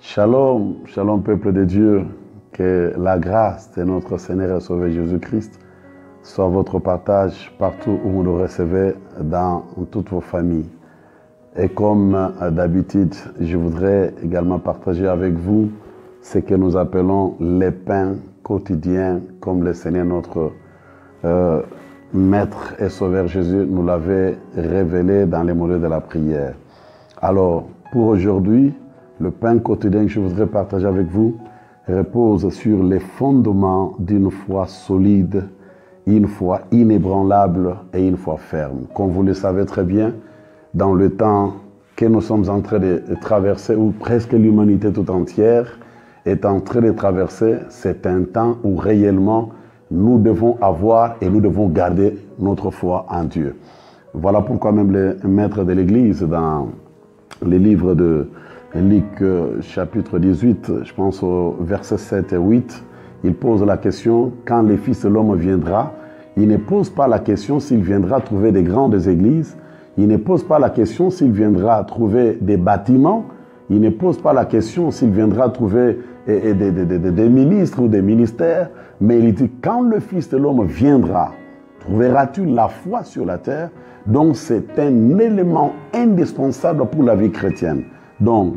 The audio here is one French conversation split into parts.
Shalom, shalom peuple de Dieu, que la grâce de notre Seigneur et Sauveur Jésus-Christ soit votre partage partout où vous le recevez dans toutes vos familles. Et comme d'habitude, je voudrais également partager avec vous ce que nous appelons les pains quotidiens, comme le Seigneur notre Maître et Sauveur Jésus nous l'avait révélé dans les mots de la prière. Alors, pour aujourd'hui, le pain quotidien que je voudrais partager avec vous repose sur les fondements d'une foi solide, une foi inébranlable et une foi ferme. Comme vous le savez très bien, dans le temps que nous sommes en train de traverser, où presque l'humanité tout entière est en train de traverser, c'est un temps où réellement nous devons avoir et nous devons garder notre foi en Dieu. Voilà pourquoi même le maître de l'Église, dans les livres de Luc chapitre 18, je pense au verset 7 et 8, il pose la question, quand le Fils de l'homme viendra, il ne pose pas la question s'il viendra trouver des grandes églises, il ne pose pas la question s'il viendra trouver des bâtiments, il ne pose pas la question s'il viendra trouver des ministres ou des ministères, mais il dit, quand le Fils de l'homme viendra, trouveras-tu la foi sur la terre? Donc c'est un élément indispensable pour la vie chrétienne. Donc,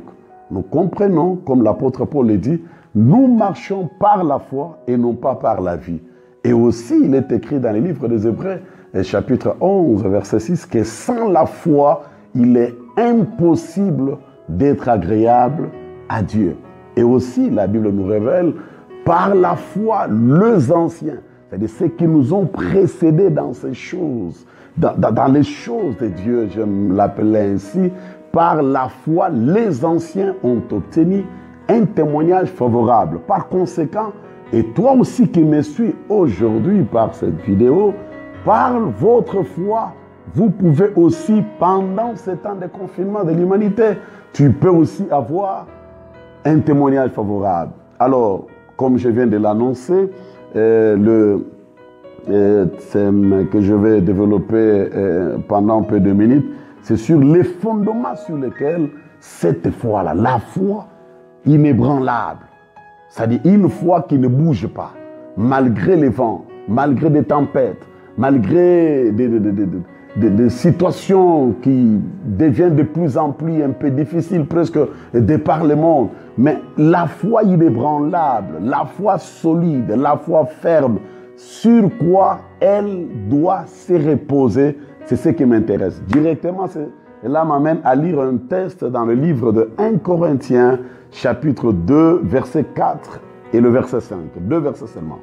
nous comprenons, comme l'apôtre Paul le dit, nous marchons par la foi et non pas par la vie. Et aussi, il est écrit dans les livres des Hébreux, chapitre 11, verset 6, que sans la foi, il est impossible d'être agréable à Dieu. Et aussi, la Bible nous révèle, par la foi, les anciens, c'est-à-dire ceux qui nous ont précédés dans ces choses, dans les choses de Dieu, je l'appelais ainsi, par la foi, les anciens ont obtenu un témoignage favorable. Par conséquent, et toi aussi qui me suis aujourd'hui par cette vidéo, par votre foi, vous pouvez aussi, pendant ce temps de confinement de l'humanité, tu peux aussi avoir un témoignage favorable. Alors, comme je viens de l'annoncer, le thème que je vais développer pendant peu de minutes, c'est sur les fondements sur lesquels cette foi-là, la foi inébranlable, c'est-à-dire une foi qui ne bouge pas, malgré les vents, malgré des tempêtes, malgré des situations qui deviennent de plus en plus un peu difficiles, presque de par le monde. Mais la foi inébranlable, la foi solide, la foi ferme, sur quoi elle doit se reposer, c'est ce qui m'intéresse. Directement, cela m'amène à lire un texte dans le livre de 1 Corinthiens, chapitre 2, verset 4 et le verset 5. 2 versets seulement.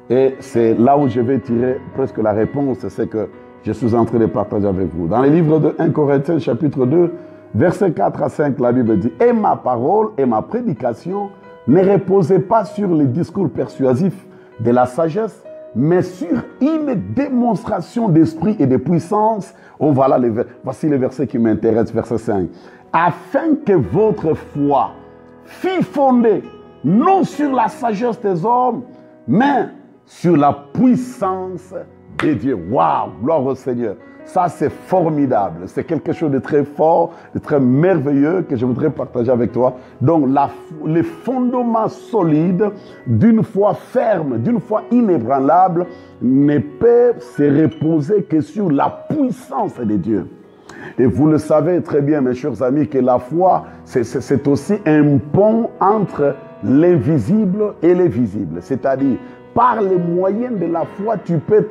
Et c'est là où je vais tirer presque la réponse, c'est ce que je suis en train de partager avec vous. Dans le livre de 1 Corinthiens, chapitre 2, verset 4 à 5, la Bible dit « Et ma parole et ma prédication ne reposaient pas sur les discours persuasifs de la sagesse, mais sur une démonstration d'esprit et de puissance. » Oh, voilà voici les versets qui m'intéressent, verset 5. « Afin que votre foi fût fondée non sur la sagesse des hommes, mais sur la puissance de Dieu. » Waouh, gloire au Seigneur. Ça, c'est formidable. C'est quelque chose de très fort, de très merveilleux que je voudrais partager avec toi. Donc, les fondements solides d'une foi ferme, d'une foi inébranlable, ne peuvent se reposer que sur la puissance de Dieu. Et vous le savez très bien, mes chers amis, que la foi, c'est aussi un pont entre l'invisible et le visible. C'est-à-dire, par les moyens de la foi, tu peux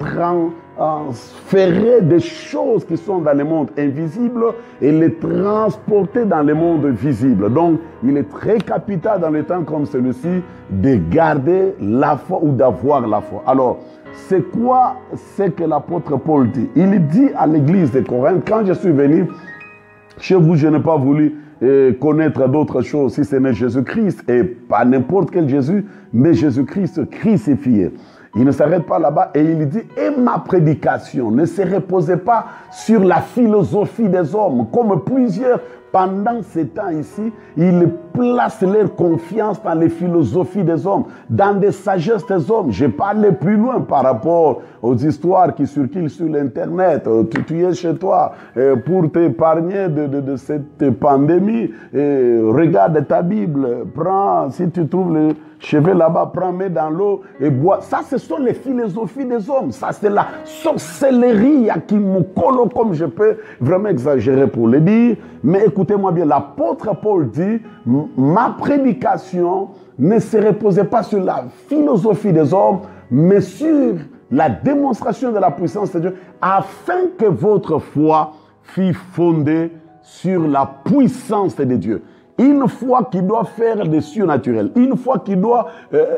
transférer des choses qui sont dans le monde invisible et les transporter dans le monde visible. Donc, il est très capital dans les temps comme celui-ci de garder la foi ou d'avoir la foi. Alors, c'est quoi ce que l'apôtre Paul dit? Il dit à l'église de Corinthe, quand je suis venu chez vous, je n'ai pas voulu connaître d'autres choses si ce n'est Jésus-Christ, et pas n'importe quel Jésus, mais Jésus-Christ crucifié. Il ne s'arrête pas là-bas et il dit, et ma prédication ne se reposait pas sur la philosophie des hommes, comme plusieurs pendant ces temps ici, ils placent leur confiance dans les philosophies des hommes, dans des sagesses des hommes. Je parle plus loin par rapport aux histoires qui circulent sur l'Internet. Tu es chez toi pour t'épargner de cette pandémie. Regarde ta Bible, prends, si tu trouves le chevet là-bas, prends, mets dans l'eau et bois. Ça, ce sont les philosophies des hommes. Ça, c'est la sorcellerie à qui me colle, comme je peux vraiment exagérer pour le dire. Mais écoutez-moi bien, l'apôtre Paul dit, ma prédication ne se reposait pas sur la philosophie des hommes, mais sur la démonstration de la puissance de Dieu, afin que votre foi fût fondée sur la puissance de Dieu. Une foi qui doit faire des surnaturels, une foi qui doit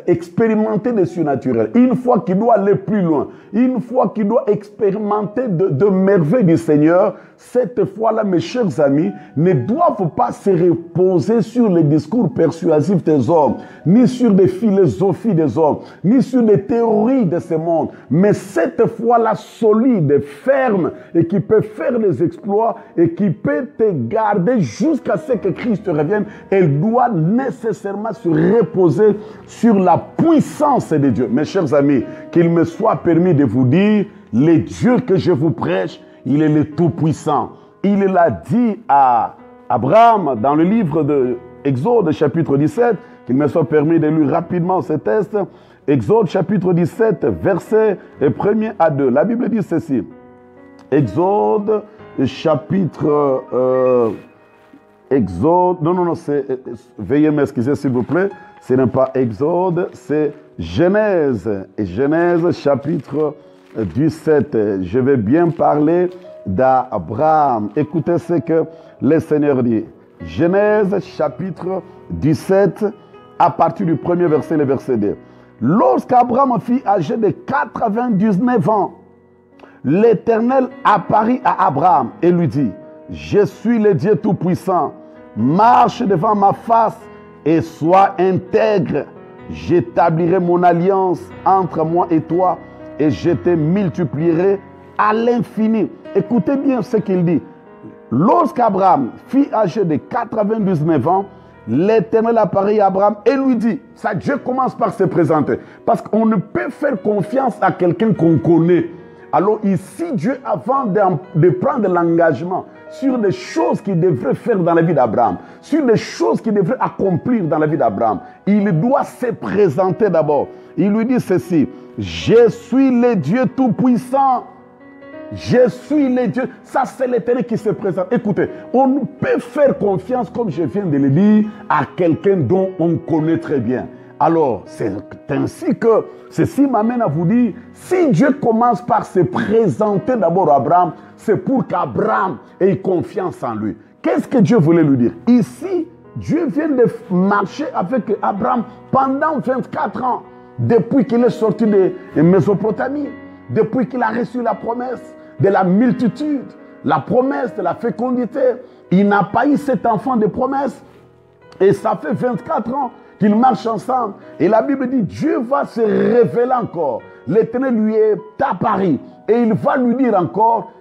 expérimenter des surnaturels, une foi qui doit aller plus loin, une foi qui doit expérimenter de merveilles du Seigneur, cette foi-là, mes chers amis, ne doivent pas se reposer sur les discours persuasifs des hommes, ni sur des philosophies des hommes, ni sur des théories de ce monde, mais cette foi-là solide, ferme, et qui peut faire des exploits, et qui peut te garder jusqu'à ce que Christ revienne, elle doit nécessairement se reposer sur la puissance de Dieu. Mes chers amis, qu'il me soit permis de vous dire, le Dieu que je vous prêche, il est le Tout-Puissant. Il l'a dit à Abraham dans le livre de Exode chapitre 17, qu'il me soit permis de lire rapidement ce texte. Exode chapitre 17, verset 1er à 2. La Bible dit ceci. Exode chapitre... Exode, non, veuillez m'excuser s'il vous plaît, ce n'est pas Exode, c'est Genèse. Et Genèse chapitre 17. Je vais bien parler d'Abraham. Écoutez ce que le Seigneur dit. Genèse chapitre 17, à partir du premier verset, le verset 2. Lorsqu'Abraham fut âgé de 99 ans, l'Éternel apparut à Abraham et lui dit, je suis le Dieu Tout-Puissant, marche devant ma face et sois intègre. J'établirai mon alliance entre moi et toi et je te multiplierai à l'infini. Écoutez bien ce qu'il dit. Lorsqu'Abraham fut âgé de 99 ans, l'Éternel apparut à Abraham et lui dit, ça Dieu commence par se présenter, parce qu'on ne peut faire confiance à quelqu'un qu'on connaît. Alors ici, Dieu, avant de prendre l'engagement sur des choses qu'il devrait faire dans la vie d'Abraham, sur des choses qu'il devrait accomplir dans la vie d'Abraham, il doit se présenter d'abord. Il lui dit ceci, je suis le Dieu Tout-Puissant. Je suis le Dieu. Ça, c'est l'Éternel qui se présente. Écoutez, on ne peut faire confiance, comme je viens de le dire, à quelqu'un dont on connaît très bien. Alors, c'est ainsi que ceci m'amène à vous dire, si Dieu commence par se présenter d'abord à Abraham, c'est pour qu'Abraham ait confiance en lui. Qu'est-ce que Dieu voulait lui dire? Ici, Dieu vient de marcher avec Abraham pendant 24 ans, depuis qu'il est sorti de Mésopotamie, depuis qu'il a reçu la promesse de la multitude, la promesse de la fécondité. Il n'a pas eu cet enfant de promesse et ça fait 24 ans qu'ils marchent ensemble. Et la Bible dit, Dieu va se révéler encore. L'Éternel lui est apparu. Et il va lui dire encore,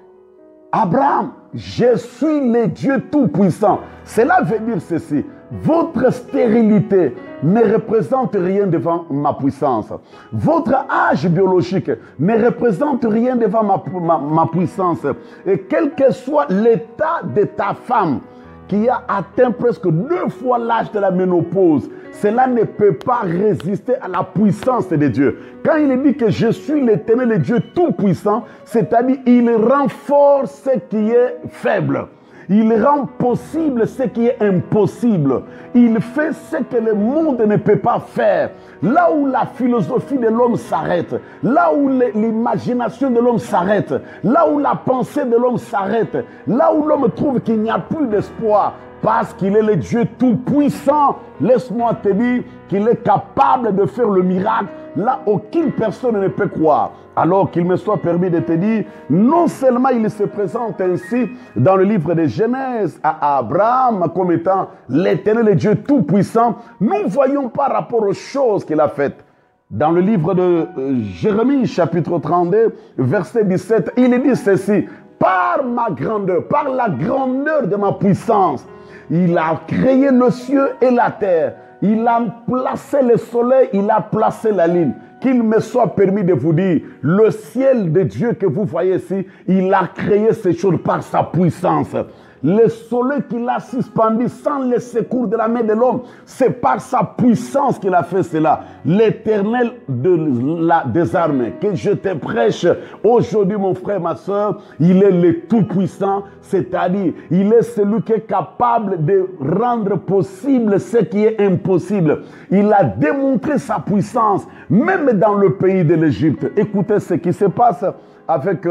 Abraham, je suis le Dieu Tout-Puissant. Cela veut dire ceci. Votre stérilité ne représente rien devant ma puissance. Votre âge biologique ne représente rien devant ma puissance. Et quel que soit l'état de ta femme, qui a atteint presque 2 fois l'âge de la ménopause, cela ne peut pas résister à la puissance de Dieu. Quand il dit que je suis l'Éternel, le Dieu Tout-Puissant, c'est-à-dire il renforce ce qui est faible. Il rend possible ce qui est impossible. Il fait ce que le monde ne peut pas faire. Là où la philosophie de l'homme s'arrête, là où l'imagination de l'homme s'arrête, là où la pensée de l'homme s'arrête, là où l'homme trouve qu'il n'y a plus d'espoir, parce qu'il est le Dieu Tout-Puissant, laisse-moi te dire qu'il est capable de faire le miracle là aucune personne ne peut croire. Alors qu'il me soit permis de te dire, non seulement il se présente ainsi dans le livre de Genèse à Abraham comme étant l'Éternel, le Dieu Tout-Puissant, nous voyons par rapport aux choses qu'il a faites. Dans le livre de Jérémie, chapitre 32, verset 17, il dit ceci, par ma grandeur, par la grandeur de ma puissance, Il a créé le ciel et la terre. Il a placé le soleil, il a placé la lune. Qu'il me soit permis de vous dire, le ciel de Dieu que vous voyez ici, il a créé ces choses par sa puissance. Le soleil qu'il a suspendu sans le secours de la main de l'homme, c'est par sa puissance qu'il a fait cela. L'Éternel des armées, que je te prêche aujourd'hui, mon frère, ma soeur, il est le Tout-Puissant, c'est-à-dire, il est celui qui est capable de rendre possible ce qui est impossible. Il a démontré sa puissance, même dans le pays de l'Égypte. Écoutez ce qui se passe avec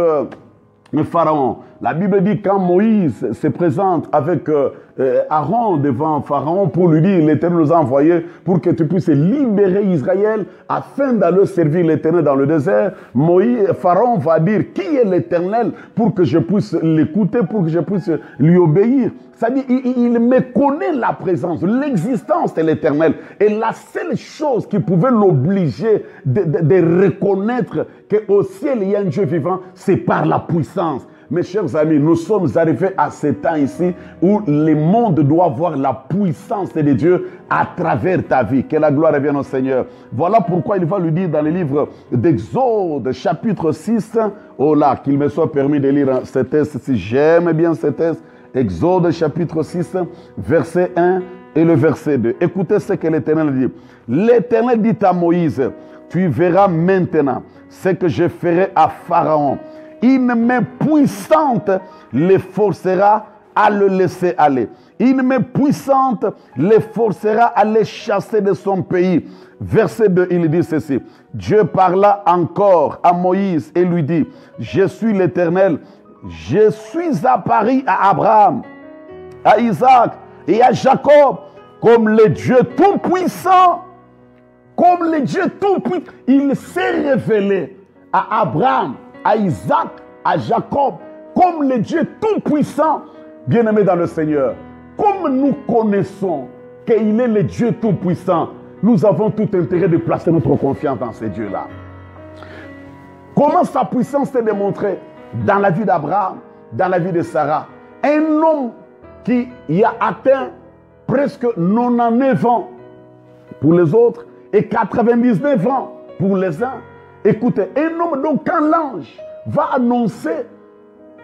le Pharaon. La Bible dit quand Moïse se présente avec Aaron devant Pharaon pour lui dire l'Éternel nous a envoyés pour que tu puisses libérer Israël afin d'aller servir l'Éternel dans le désert. Pharaon va dire qui est l'Éternel pour que je puisse l'écouter, pour que je puisse lui obéir. C'est-à-dire il méconnaît la présence, l'existence de l'Éternel. Et la seule chose qui pouvait l'obliger de reconnaître qu'au ciel il y a un Dieu vivant, c'est par la puissance. Mes chers amis, nous sommes arrivés à ce temps ici où le monde doit voir la puissance de Dieu à travers ta vie. Que la gloire revienne au Seigneur. Voilà pourquoi il va lui dire dans le livre d'Exode, chapitre 6, oh là, qu'il me soit permis de lire ce texte, si j'aime bien ce texte. Exode, chapitre 6, verset 1 et le verset 2. Écoutez ce que l'Éternel dit. L'Éternel dit à Moïse, tu verras maintenant ce que je ferai à Pharaon. Une main puissante les forcera à le laisser aller. Une main puissante les forcera à les chasser de son pays. Verset 2, il dit ceci. Dieu parla encore à Moïse et lui dit, je suis l'Éternel, je suis apparu à Abraham, à Isaac et à Jacob comme le Dieu tout-puissant. Comme le Dieu tout-puissant. Il s'est révélé à Abraham, à Isaac, à Jacob, comme le Dieu tout-puissant, bien-aimé dans le Seigneur. Comme nous connaissons qu'il est le Dieu tout-puissant, nous avons tout intérêt de placer notre confiance dans ce Dieu-là. Comment sa puissance s'est démontrée dans la vie d'Abraham, dans la vie de Sarah? Un homme qui y a atteint presque 99 ans pour les autres et 99 ans pour les uns. Écoutez, un homme, donc quand l'ange va annoncer,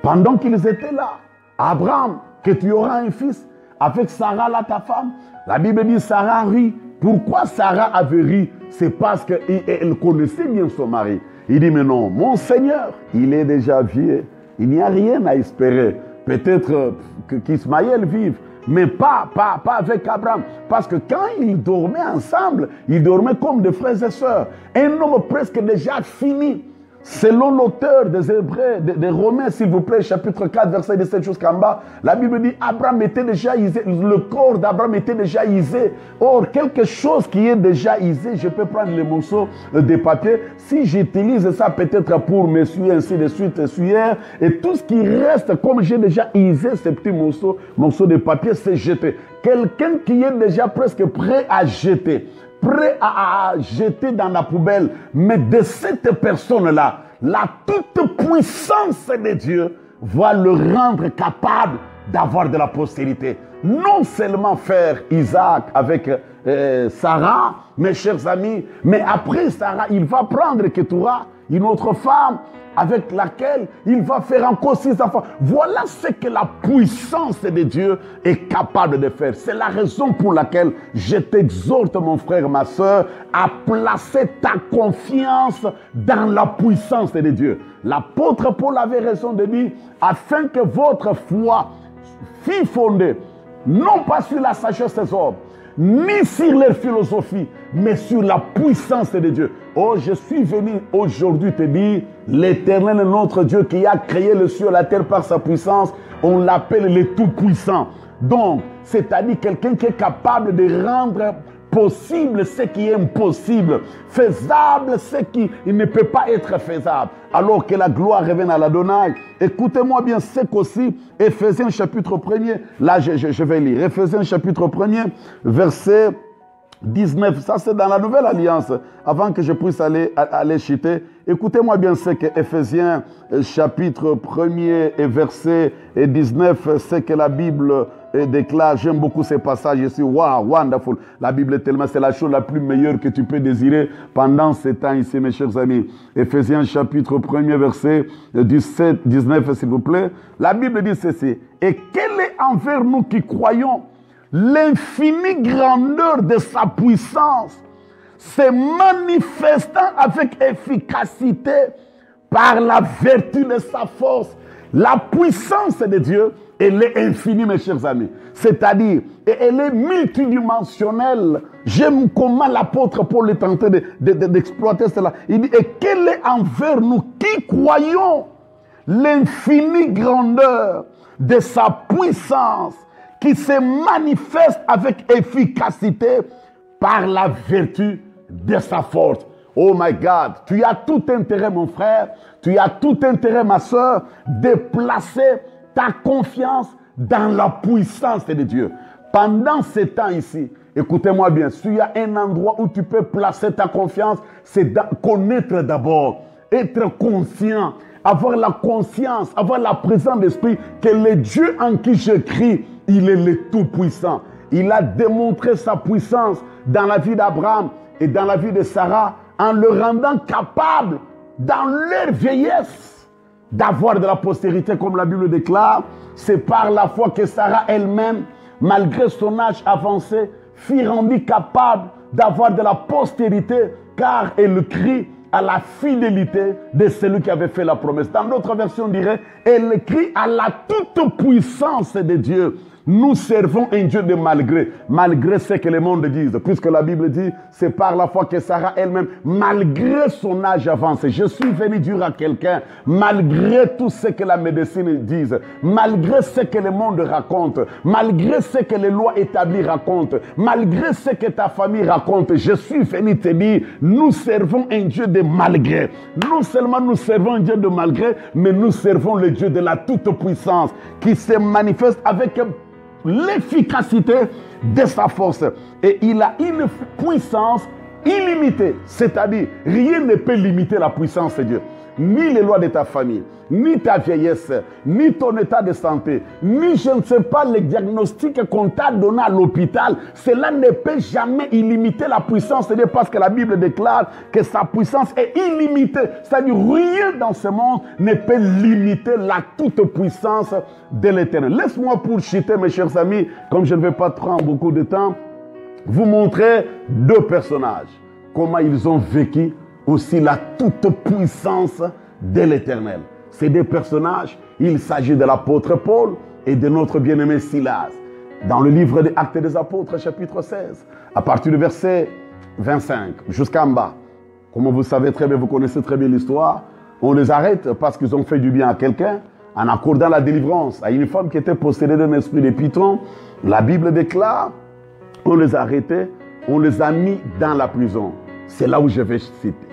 pendant qu'ils étaient là, à Abraham, que tu auras un fils avec Sarah, là, ta femme, la Bible dit Sarah rit. Pourquoi Sarah avait ri? C'est parce qu'elle connaissait bien son mari. Il dit, mais non, mon Seigneur, il est déjà vieux. Il n'y a rien à espérer. Peut-être qu'Ismaël vive, mais pas avec Abraham. Parce que quand ils dormaient ensemble, ils dormaient comme des frères et sœurs. Un homme presque déjà fini. Selon l'auteur des Hébreux, des Romains, s'il vous plaît, chapitre 4, verset 17 jusqu'en bas, la Bible dit Abraham était déjà isé, le corps d'Abraham était déjà isé. Or, quelque chose qui est déjà isé, je peux prendre les morceaux de papier. Si j'utilise ça peut-être pour m'essuyer, ainsi de suite, essuyer, et tout ce qui reste, comme j'ai déjà isé ces petits morceaux de papier, c'est jeté. Quelqu'un qui est déjà presque prêt à jeter. Prêt à jeter dans la poubelle. Mais de cette personne-là, la toute puissance de Dieu va le rendre capable d'avoir de la postérité. Non seulement faire Isaac avec Sarah, mes chers amis, mais après Sarah, il va prendre Ketura, une autre femme, avec laquelle il va faire encore 6 enfants. Voilà ce que la puissance de Dieu est capable de faire. C'est la raison pour laquelle je t'exhorte, mon frère, ma soeur, à placer ta confiance dans la puissance de Dieu. L'apôtre Paul avait raison de dire, afin que votre foi fût fondée, non pas sur la sagesse des hommes, ni sur leur philosophie, mais sur la puissance de Dieu. Oh, je suis venu aujourd'hui te dire, l'Éternel est notre Dieu qui a créé le ciel et la terre par sa puissance. On l'appelle le Tout-Puissant. Donc, c'est-à-dire quelqu'un qui est capable de rendre possible ce qui est impossible, faisable ce qui ne peut pas être faisable. Alors que la gloire revienne à l'Adonai. Écoutez-moi bien, c'est qu'aussi, Éphésiens chapitre 1er, là je vais lire, Éphésiens chapitre 1er, verset 19, ça c'est dans la Nouvelle Alliance, avant que je puisse aller chuter. Écoutez-moi bien ce que Éphésiens chapitre 1er et verset 19, c'est que la Bible déclare, j'aime beaucoup ces passages ici, wow, wonderful. La Bible est tellement, c'est la chose la plus meilleure que tu peux désirer pendant ces temps ici, mes chers amis. Éphésiens chapitre 1er, verset 17, 19, s'il vous plaît. La Bible dit ceci, et quelle est envers nous qui croyons l'infinie grandeur de sa puissance, se manifestant avec efficacité par la vertu de sa force. La puissance de Dieu, elle est infinie, mes chers amis. C'est-à-dire, elle est multidimensionnelle. J'aime comment l'apôtre Paul est en train d'exploiter cela. Il dit, et quelle est envers nous qui croyons l'infinie grandeur de sa puissance qui se manifeste avec efficacité par la vertu de sa force. Oh my God, tu as tout intérêt, mon frère, tu as tout intérêt, ma soeur, de placer ta confiance dans la puissance de Dieu. Pendant ces temps ici, écoutez-moi bien, s'il y a un endroit où tu peux placer ta confiance, c'est connaître d'abord, être conscient, avoir la conscience, avoir la présence d'esprit que le Dieu en qui je crie, il est le Tout-Puissant. Il a démontré sa puissance dans la vie d'Abraham et dans la vie de Sarah en le rendant capable, dans leur vieillesse, d'avoir de la postérité, comme la Bible déclare. C'est par la foi que Sarah elle-même, malgré son âge avancé, fut rendue capable d'avoir de la postérité, car elle crie à la fidélité de celui qui avait fait la promesse. Dans d'autres versions, on dirait, elle crie à la toute puissance de Dieu. Nous servons un Dieu de malgré, malgré ce que le monde dit. Puisque la Bible dit, c'est par la foi que Sarah elle-même, malgré son âge avancé, je suis venu dire à quelqu'un, malgré tout ce que la médecine dit, malgré ce que le monde raconte, malgré ce que les lois établies racontent, malgré ce que ta famille raconte, je suis venu te dire, nous servons un Dieu de malgré. Non seulement nous servons un Dieu de malgré, mais nous servons le Dieu de la toute-puissance qui se manifeste avec l'efficacité de sa force. Et il a une puissance illimitée. C'est-à-dire, rien ne peut limiter la puissance de Dieu. Ni les lois de ta famille, ni ta vieillesse, ni ton état de santé, ni je ne sais pas les diagnostics qu'on t'a donné à l'hôpital. Cela ne peut jamais illimiter la puissance de Dieu parce que la Bible déclare que sa puissance est illimitée. C'est-à-dire rien dans ce monde ne peut limiter la toute-puissance de l'Éternel. Laisse-moi pour chuter, mes chers amis, comme je ne vais pas prendre beaucoup de temps, vous montrer deux personnages. Comment ils ont vécu aussi la toute-puissance de l'Éternel. Ces deux personnages, il s'agit de l'apôtre Paul et de notre bien-aimé Silas. Dans le livre des Actes des Apôtres, chapitre 16, à partir du verset 25 jusqu'en bas. Comme vous savez très bien, vous connaissez très bien l'histoire, on les arrête parce qu'ils ont fait du bien à quelqu'un en accordant la délivrance à une femme qui était possédée d'un esprit de python. La Bible déclare, on les a arrêtés, on les a mis dans la prison. C'est là où je vais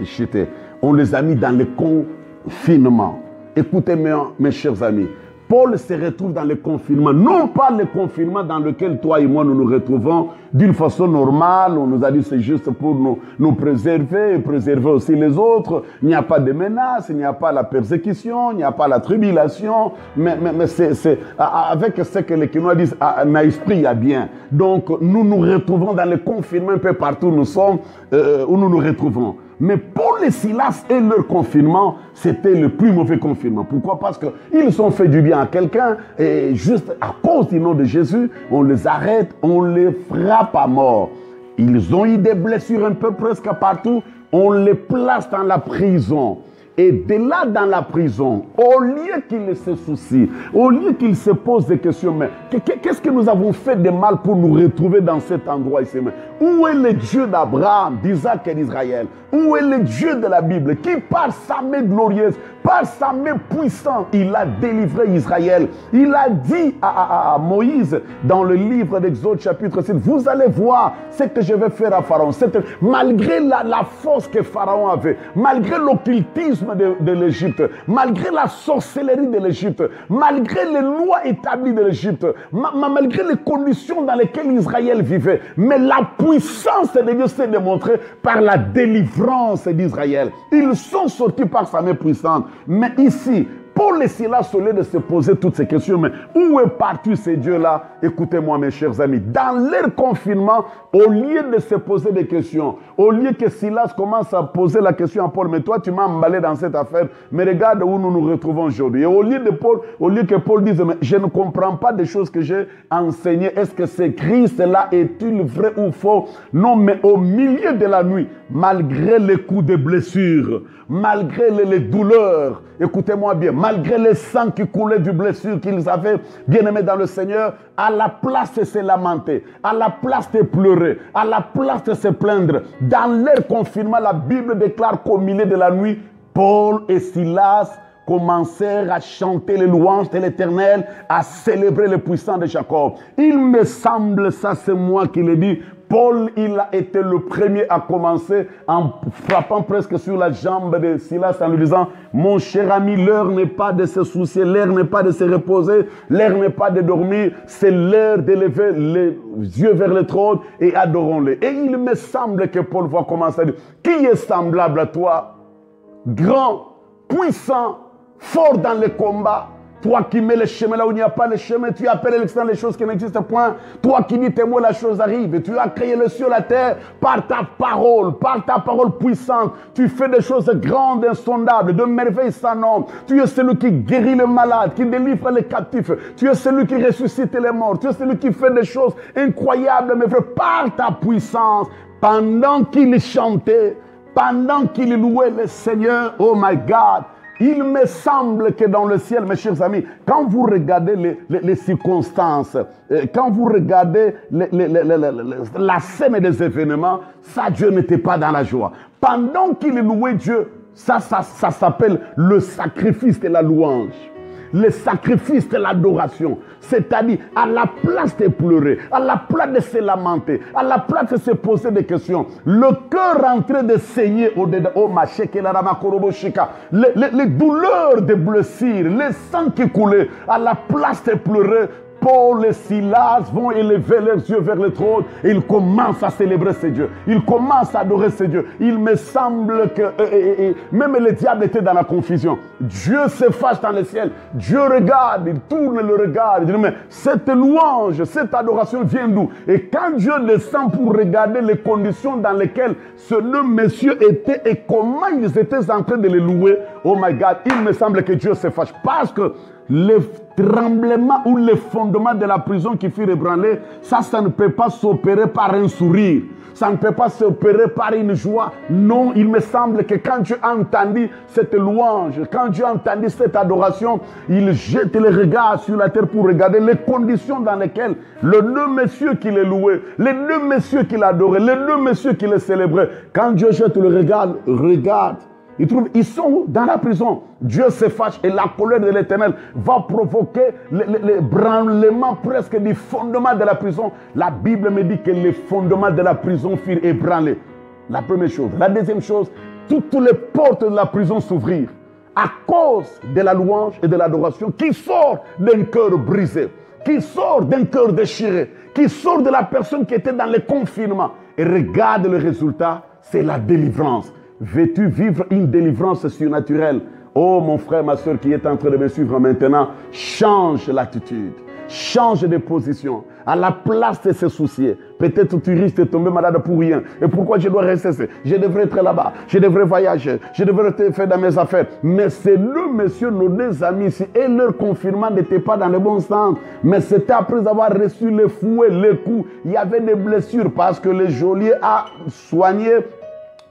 chuter. On les a mis dans le confinement. Écoutez, mes chers amis, Paul se retrouve dans le confinement, non pas le confinement dans lequel toi et moi nous nous retrouvons d'une façon normale. On nous a dit c'est juste pour nous préserver et préserver aussi les autres. Il n'y a pas de menaces, il n'y a pas la persécution, il n'y a pas la tribulation. Mais c'est avec ce que les Quinois disent, un esprit, il y a bien. Donc nous nous retrouvons dans le confinement un peu partout où nous sommes, où nous nous retrouvons. Mais Paul et Silas et leur confinement, c'était le plus mauvais confinement. Pourquoi? Parce qu'ils ont fait du bien à quelqu'un et juste à cause du nom de Jésus, on les arrête, on les frappe à mort. Ils ont eu des blessures un peu presque partout, on les place dans la prison. Et de là dans la prison, au lieu qu'ils se soucient, au lieu qu'ils se posent des questions, mais qu'est-ce que nous avons fait de mal pour nous retrouver dans cet endroit ici? Où est le Dieu d'Abraham, d'Isaac et d'Israël? Où est le Dieu de la Bible qui par sa main glorieuse, par sa main puissante, il a délivré Israël? Il a dit à Moïse dans le livre d'Exode chapitre 6, vous allez voir ce que je vais faire à Pharaon. Malgré la force que Pharaon avait, malgré l'occultisme de l'Égypte, malgré la sorcellerie de l'Égypte, malgré les lois établies de l'Égypte, malgré les conditions dans lesquelles Israël vivait, mais la puissance de Dieu s'est démontrée par la délivrance d'Israël. Ils sont sortis par sa main puissante. Mais ici, Paul et Silas, au lieu de se poser toutes ces questions, mais où est parti ces dieux-là? Écoutez-moi, mes chers amis, dans leur confinement, au lieu de se poser des questions, au lieu que Silas commence à poser la question à Paul, mais toi, tu m'as emballé dans cette affaire, mais regarde où nous nous retrouvons aujourd'hui. Et au lieu que Paul dise, mais je ne comprends pas des choses que j'ai enseignées, est-ce que ce Christ-là est-il vrai ou faux? Non, mais au milieu de la nuit, malgré les coups de blessure, malgré les douleurs, écoutez-moi bien, malgré les sangs qui coulaient du blessure qu'ils avaient, bien aimés dans le Seigneur, à la place de se lamenter, à la place de pleurer, à la place de se plaindre, dans leur confinement, la Bible déclare qu'au milieu de la nuit, Paul et Silas commencèrent à chanter les louanges de l'Éternel, à célébrer le puissant de Jacob. Il me semble, ça c'est moi qui le dis, Paul, il a été le premier à commencer en frappant presque sur la jambe de Silas en lui disant, mon cher ami, l'heure n'est pas de se soucier, l'heure n'est pas de se reposer, l'heure n'est pas de dormir, c'est l'heure d'élever les yeux vers le trône et adorons-le. Et il me semble que Paul va commencer à dire, qui est semblable à toi? Grand, puissant, fort dans les combats. Toi qui mets le chemin là où il n'y a pas de chemin, tu appelles à l'extérieur les choses qui n'existent point. Toi qui dis tes mots, la chose arrive. Et tu as créé le ciel et la terre par ta parole puissante. Tu fais des choses grandes, insondables, de merveilles sans nom. Tu es celui qui guérit les malades, qui délivre les captifs. Tu es celui qui ressuscite les morts. Tu es celui qui fait des choses incroyables, mais vraies par ta puissance. Pendant qu'il chantait, pendant qu'il louait le Seigneur, oh my God, il me semble que dans le ciel, mes chers amis, quand vous regardez les circonstances, quand vous regardez la scène des événements, ça, Dieu n'était pas dans la joie. Pendant qu'il louait Dieu, ça s'appelle le sacrifice de la louange. Le sacrifice de l'adoration, c'est-à-dire à la place de pleurer, à la place de se lamenter, à la place de se poser des questions, le cœur en train de saigner au-dedans, les douleurs de blessures, les sangs qui coulaient, à la place de pleurer, Paul et Silas vont élever leurs yeux vers le trône et ils commencent à célébrer ces dieux. Ils commencent à adorer ces dieux. Il me semble que même le diable était dans la confusion. Dieu se fâche dans le ciel. Dieu regarde, il tourne le regard. Il dit, mais cette louange, cette adoration vient d'où? Et quand Dieu descend pour regarder les conditions dans lesquelles ce monsieur était et comment ils étaient en train de les louer, oh my God, il me semble que Dieu se fâche. Parce que le tremblement ou le fondement de la prison qui fut ébranlé, ça ne peut pas s'opérer par un sourire. Ça ne peut pas s'opérer par une joie. Non, il me semble que quand Dieu a entendu cette louange, quand Dieu a entendu cette adoration, il jette le regard sur la terre pour regarder les conditions dans lesquelles les deux messieurs qui les louaient, les deux messieurs qui l'adoraient, les deux messieurs qui les célébraient. Quand Dieu jette le regard, regarde. Ils sont dans la prison. Dieu se fâche et la colère de l'Éternel va provoquer l'ébranlement presque du fondement de la prison. La Bible me dit que les fondements de la prison furent ébranlés. La première chose. La deuxième chose, toutes les portes de la prison s'ouvrirent à cause de la louange et de l'adoration qui sort d'un cœur brisé, qui sort d'un cœur déchiré, qui sort de la personne qui était dans le confinement. Et regarde le résultat, c'est la délivrance. Veux-tu vivre une délivrance surnaturelle? Oh mon frère, ma soeur qui est en train de me suivre maintenant, change l'attitude, change de position. À la place de se soucier, peut-être tu risques de tomber malade pour rien. Et pourquoi je dois rester? Je devrais être là-bas, je devrais voyager, je devrais faire dans mes affaires. Mais c'est le monsieur, nos deux amis ici, et leur confinement n'était pas dans le bon sens. Mais c'était après avoir reçu les fouets, les coups. Il y avait des blessures parce que le geôlier a soigné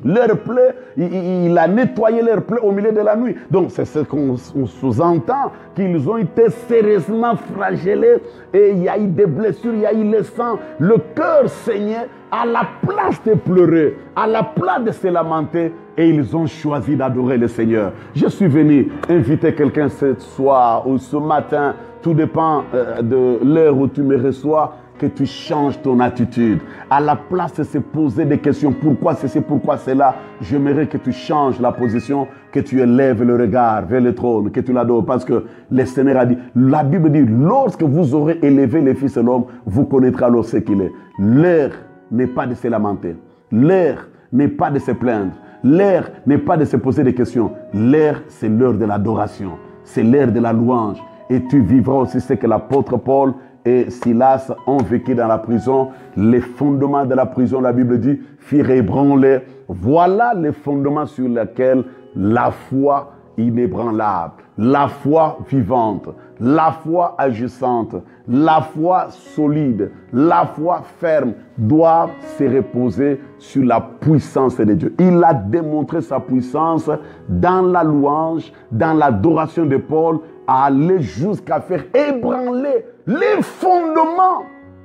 leur plaie, il a nettoyé leur plaie au milieu de la nuit. Donc c'est ce qu'on sous-entend, qu'ils ont été sérieusement flagellés et il y a eu des blessures, il y a eu le sang, le cœur saignait. À la place de pleurer, à la place de se lamenter, et ils ont choisi d'adorer le Seigneur. Je suis venu inviter quelqu'un ce soir ou ce matin, tout dépend de l'heure où tu me reçois, que tu changes ton attitude. À la place de se poser des questions, pourquoi ceci, pourquoi cela, j'aimerais que tu changes la position, que tu élèves le regard vers le trône, que tu l'adores. Parce que le Seigneur a dit, la Bible dit, lorsque vous aurez élevé le Fils de l'homme, vous connaîtrez alors ce qu'il est. L'heure n'est pas de se lamenter. L'heure n'est pas de se plaindre. L'heure n'est pas de se poser des questions. L'heure, c'est l'heure de l'adoration. C'est l'ère de la louange. Et tu vivras aussi ce que l'apôtre Paul et Silas ont vécu dans la prison. Les fondements de la prison, la Bible dit, firent ébranler. Voilà les fondements sur lesquels la foi inébranlable, la foi vivante, la foi agissante, la foi solide, la foi ferme doivent se reposer sur la puissance de Dieu. Il a démontré sa puissance dans la louange, dans l'adoration de Paul, à aller jusqu'à faire ébranler les fondements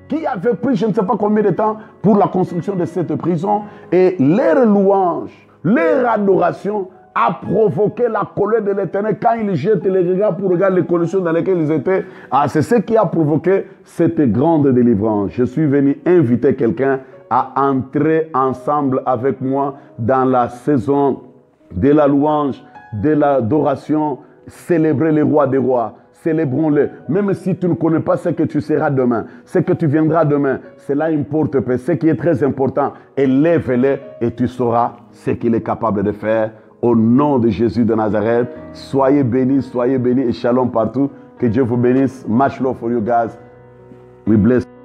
qui avaient pris je ne sais pas combien de temps pour la construction de cette prison. Et leur louange, leur adoration a provoqué la colère de l'Éternel quand ils jettent les regards pour regarder les conditions dans lesquelles ils étaient. Ah, c'est ce qui a provoqué cette grande délivrance. Je suis venu inviter quelqu'un à entrer ensemble avec moi dans la saison de la louange, de l'adoration, célébrer les rois des rois. Célébrons-le. Même si tu ne connais pas ce que tu seras demain, ce que tu viendras demain, cela importe peu. Ce qui est très important, élève-le et tu sauras ce qu'il est capable de faire. Au nom de Jésus de Nazareth, soyez bénis et shalom partout. Que Dieu vous bénisse. Much love for you guys. We bless.